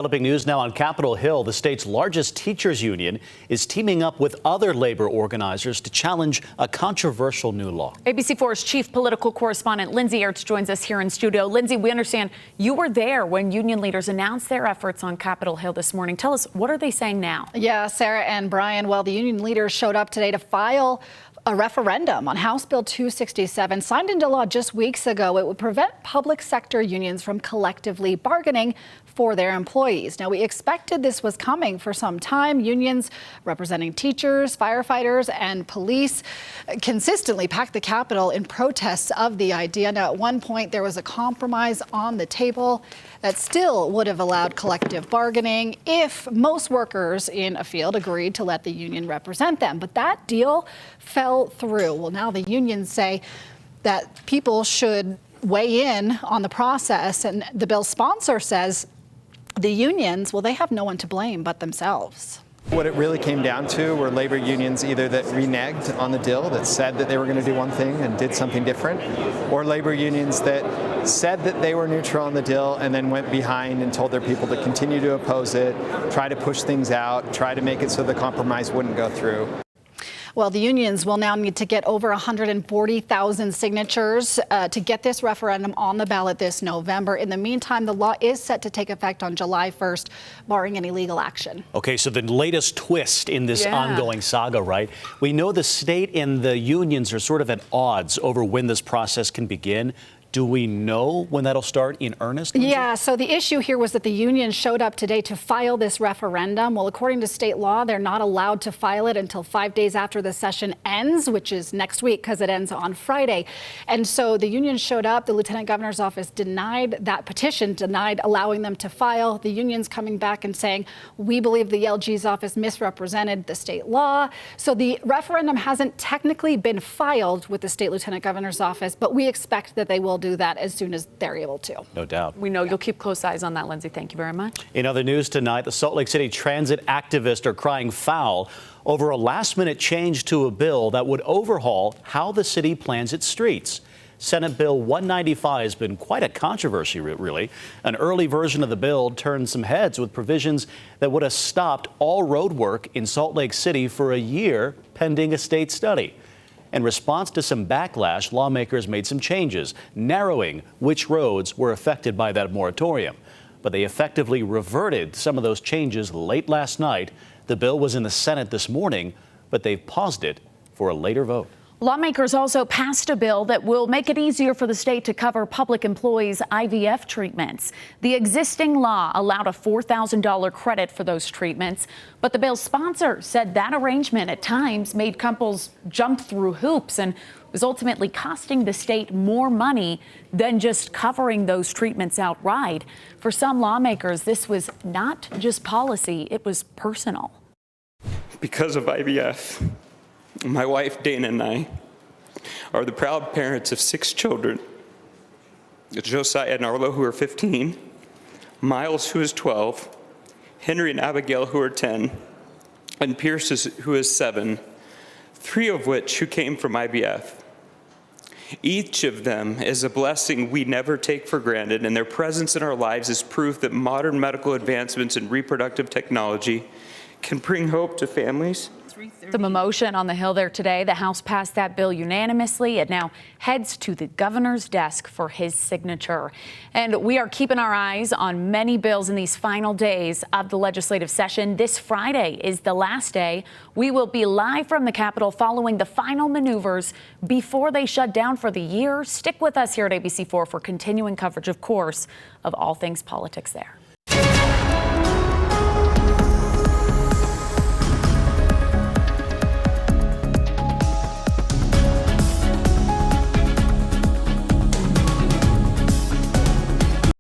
Developing news now on Capitol Hill. The state's largest teachers union is teaming up with other labor organizers to challenge a controversial new law. ABC4's chief political correspondent Lindsay Ertz joins us here in studio. Lindsay, we understand you were there when union leaders announced their efforts on Capitol Hill this morning. Tell us, what are they saying now? Yeah, Sarah and Brian, well, the union leaders showed up today to file a referendum on House Bill 267, signed into law just weeks ago. It would prevent public sector unions from collectively bargaining for their employees. Now, we expected this was coming for some time. Unions representing teachers, firefighters, and police consistently packed the Capitol in protests of the idea. Now, at one point, there was a compromise on the table that still would have allowed collective bargaining if most workers in a field agreed to let the union represent them. But that deal fell through. Well, now the unions say that people should weigh in on the process, and the bill's sponsor says the unions, well, they have no one to blame but themselves. What it really came down to were labor unions either that reneged on the deal, that said that they were going to do one thing and did something different, or labor unions that said that they were neutral on the deal and then went behind and told their people to continue to oppose it, try to push things out, try to make it so the compromise wouldn't go through. Well, the unions will now need to get over 140,000 signatures to get this referendum on the ballot this November. In the meantime, the law is set to take effect on July 1st, barring any legal action. Okay, so the latest twist in this ongoing saga, right? We know the state and the unions are sort of at odds over when this process can begin. Do we know when that'll start in earnest, Lindsay? Yeah, so the issue here was that the union showed up today to file this referendum. Well, according to state law, they're not allowed to file it until 5 days after the session ends, which is next week because it ends on Friday. And so the union showed up. The lieutenant governor's office denied that petition, denied allowing them to file. The union's coming back and saying, we believe the LG's office misrepresented the state law. So the referendum hasn't technically been filed with the state lieutenant governor's office, but we expect that they will do that as soon as they're able to. No doubt. We know you'll keep close eyes on that, Lindsay. Thank you very much. In other news tonight, the Salt Lake City transit activists are crying foul over a last-minute change to a bill that would overhaul how the city plans its streets. Senate Bill 195 has been quite a controversy, really. An early version of the bill turned some heads with provisions that would have stopped all road work in Salt Lake City for a year pending a state study. In response to some backlash, lawmakers made some changes, narrowing which roads were affected by that moratorium. But they effectively reverted some of those changes late last night. The bill was in the Senate this morning, but they've paused it for a later vote. Lawmakers also passed a bill that will make it easier for the state to cover public employees' IVF treatments. The existing law allowed a $4,000 credit for those treatments, but the bill's sponsor said that arrangement at times made couples jump through hoops and was ultimately costing the state more money than just covering those treatments outright. For some lawmakers, this was not just policy, it was personal. Because of IVF, my wife, Dana, and I are the proud parents of 6 children. Josiah and Arlo, who are 15, Miles, who is 12, Henry and Abigail, who are 10, and Pierce, who is 7, 3 of which who came from IVF. Each of them is a blessing we never take for granted, and their presence in our lives is proof that modern medical advancements in reproductive technology can bring hope to families. Some emotion on the Hill there today. The House passed that bill unanimously. It now heads to the governor's desk for his signature. And we are keeping our eyes on many bills in these final days of the legislative session. This Friday is the last day. We will be live from the Capitol following the final maneuvers before they shut down for the year. Stick with us here at ABC4 for continuing coverage, of course, of all things politics there.